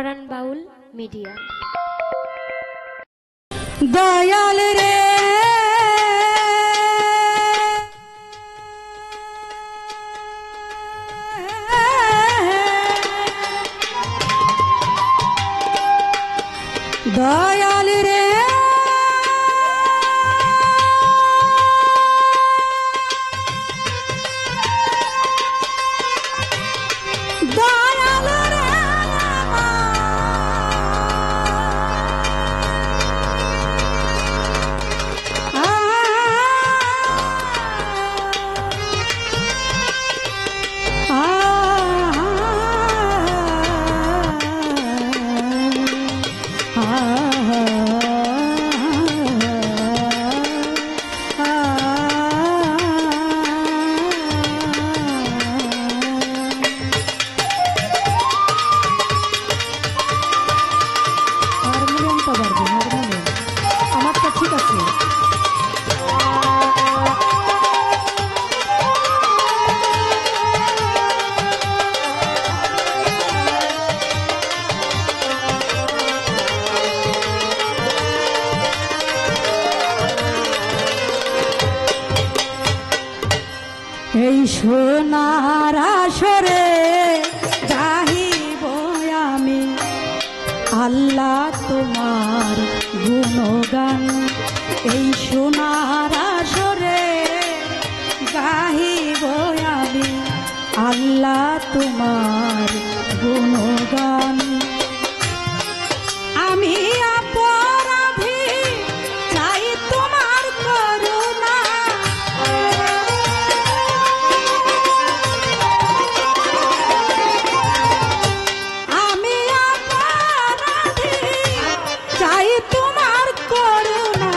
পরাণ বাউল media. Dayal রে দয়াল রে এই সোনার আসরে গাহিব আমি আল্লাহ তোমার গুণগান। এই সোনার আসরে গাহিব আমি আল্লাহ তোমার গুণগান। আমি অপরাধী চাই তোমার করুণা, আমি অপরাধী চাই তোমার করুণা।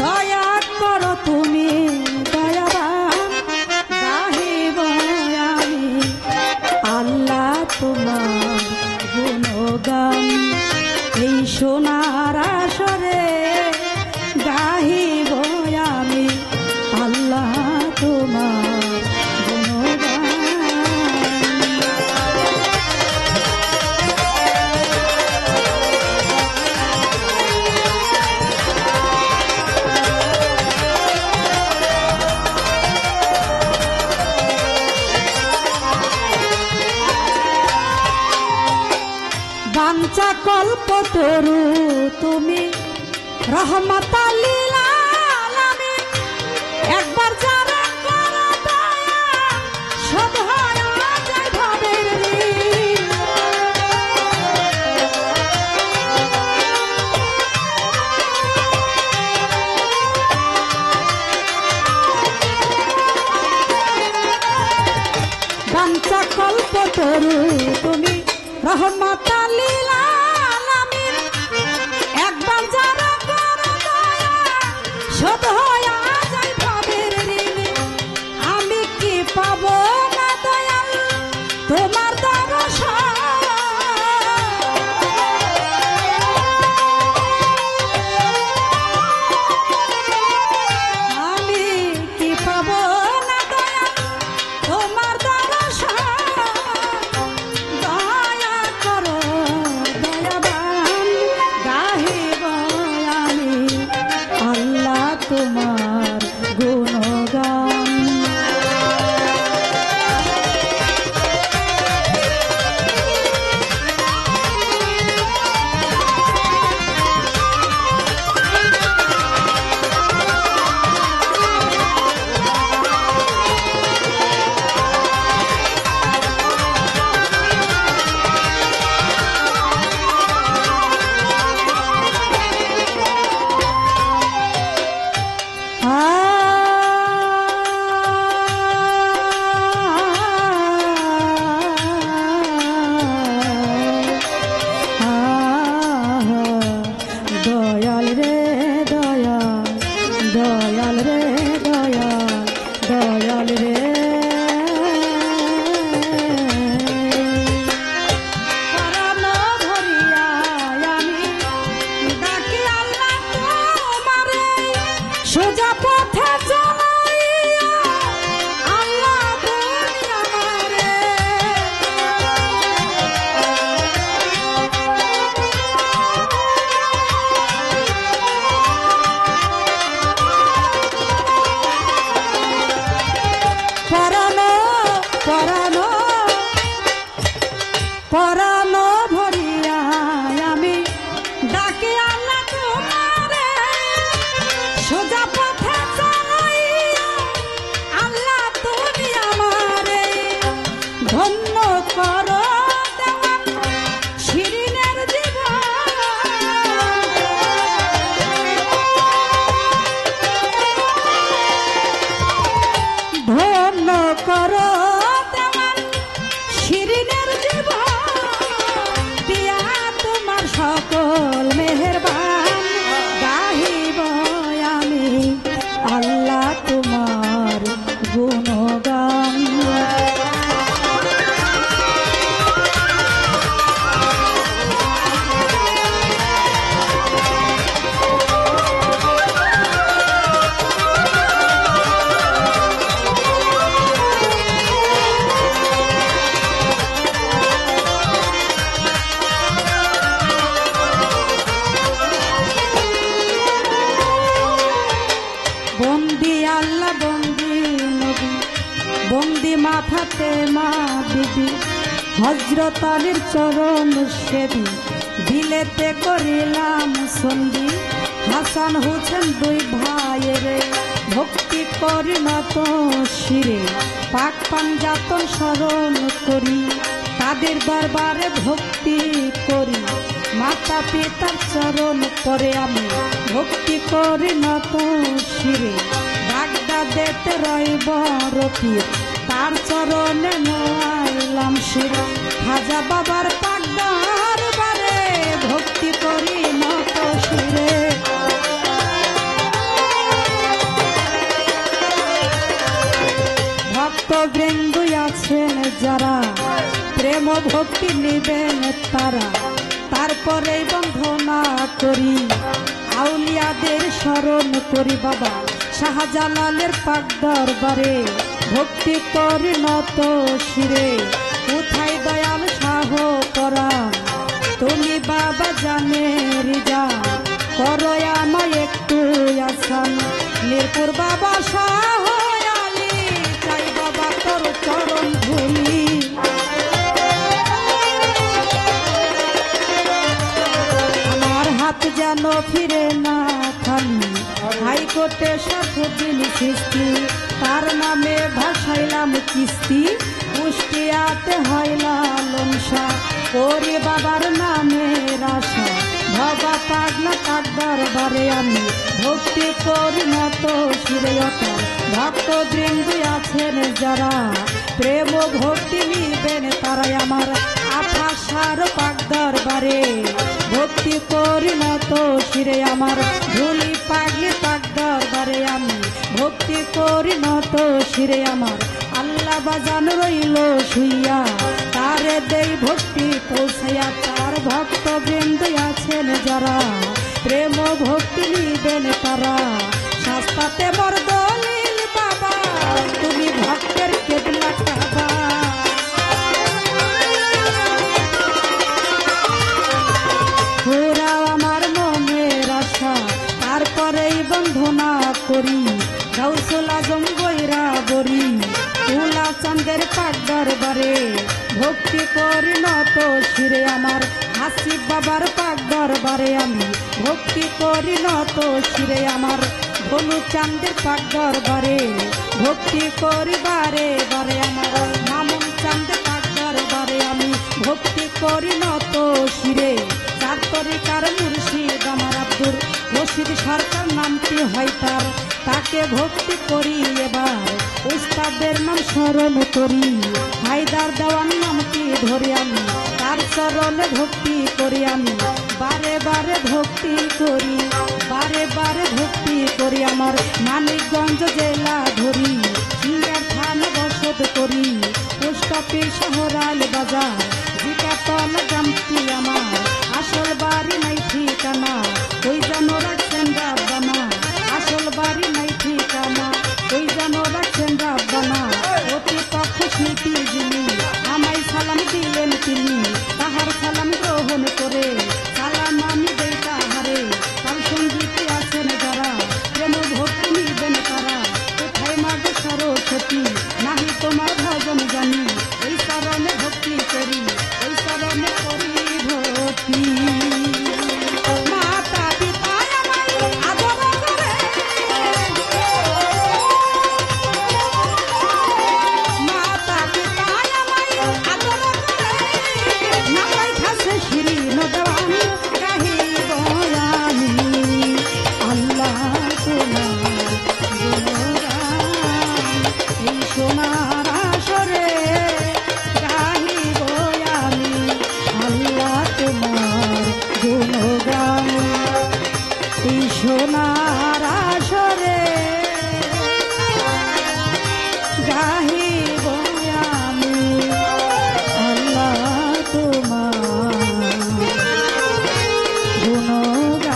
দয়া করো তুমি দয়াবান, গাহিব আমি আল্লাহ তোমার গুণগান। এই সোনার আসরে গাহিব আমি আল্লাহ তোমার গুণগান। বাঞ্ছা কল্পতরু তুমি রহমতাল লিল আলামিন। একবার যারা করো দয়া শোধ হয় যায় ভবের ঋণ। বাঞ্ছা কল্পতরু তুমি রহমতাল লিল আলামিন। একবার যারা করো দয়া শোধ হয়ে যায় ভবের ঋণ। আমি কি পাবো না দয়াল তোমার দর্শন? আমি কি পাবো না দয়াল তোমার দর্শন? দয়া করো দয়াবান, গাহিব আমি আল্লাহ তোমার পরাণ ভরিয়া আমি ডাকি আল্লাহ তোমারে সোজা পথে চালাইয়া আল্লাহ তুমি আমারে ধন্য করো দেওয়ান শিরিনের জীবন ধন্য করো দেওয়ান শিরিনের সকল মেহেরবান গাহিব আমি আল্লাহ তোমার গুণগান বন্দি আল্লাহ বন্দি নবী বন্দি মাথাতে মা বিবি হযরত আলীর চরণ সেবি দিলেতে করিলাম সন্ধি হাসান হোসেন দুই ভাইয়ের ভক্তি করি নত শিরে পাক পাঞ্জাতন স্মরণ করি তাদের দরবারে ভক্তি করি মাতা পিতার চরণ পরে আমি ভক্তি করি নত শিরে বাগদাদেতে রইব রফিক তার চরণে নোয়াইলাম শিরে খাজা বাবার পাক দরবারে ভক্তি করি নত শিরে ভক্তবৃন্দ আছেন যারা প্রেম ভক্তি নিবেন তারা তারপরে বন্ধনা করি আউলিয়াদের স্মরণ করি বাবা শাহজালালের পাক দরবারে ভক্তি করি নত শিরে কোথায় দয়াল শাহ পরাণ তুমি বাবা জানের জান করো আমায় একটু আসান মিরপুর বাবা শাহ আলী চাই বাবা তোর চরণ ধুলি যেন ফিরে না খালি হাইকোর্টে সাতদিন কিস্তি তার নামে ভাসাইলাম কিস্তি কুষ্টিয়াতে হইলা লংসা করি বাবার নামে আশা বাবা পাগলা পাক দরবারে আমি ভক্তি করি নত শিরেয়তা ভক্ত বৃন্দ আছেন যারা প্রেম ভক্তি নিবেন তারাই আমার আফাসার পাক দরবারে ভক্তি করি নত শিরে আমার ভুলি পাগলি পাক দরবারে আমি ভক্তি করি নত শিরে আমার আল্লাহ বাজান রইল শুইয়া তারে দেই ভক্তি পৌঁছাইয়া তার ভক্ত বৃন্দ আছেন যারা প্রেম ভক্তি নিবেন তারা শাস্তাতে মোর দলিল বাবা তুমি ভক্তের কেবলা কাবা পুরাও আমার মনের আশা তারপরেই বন্ধনা করি গাউসুল আজম গৈরা বরি তুলা চাঁদের পাক দরবারে ভক্তি করি নত শিরে আমার হাসিব বাবার পাক দরবারে আমি ভক্তি করি নত শিরে আমার ধনু চাঁদের পাক দরবারে ভক্তি করি বারে বারে আমার মামুন চাঁদের পাক দরবারে আমি ভক্তি করি নত শিরে চার তরিকার মুর্শিদ আমার আব্দুল রশিদ সরকার নামটি হয় তার তাকে ভক্তি করি এবার উস্তাদের নাম স্মরণ করি হায়দার দেওয়ান নামটি ধরে আমি তার চরণে ভক্তি করি আমি বারে বারে ভক্তি করি বারে বারে ভক্তি করি আমার মানিকগঞ্জ জেলা ধরি সিঙ্গার থানা বসত করি পোস্ট অফিস শহরাল বাজার জিকাতল গ্রামটি আমার আসল বাড়ি নাই ঠিকানা ওই যেন রাখছেন রাব্বানা আসল বাড়ি নাই ঠিকানা ওই যেন রাখছেন রাব্বানা অতি পক্ষ শিল্পী যিনি আমায় সালাম দিলেন তিনি তাহার সালাম গ্রহণ করে সালাম আমি দেই তাহারে তার সঙ্গীতে আছেন যারা প্রেম ভক্তি নিবেন তারা কোথায় মাগে সরস্বতী নাহি তোমার ভজন জানি ওই চরণে ভক্তি করি ওই চরণ গুণগান।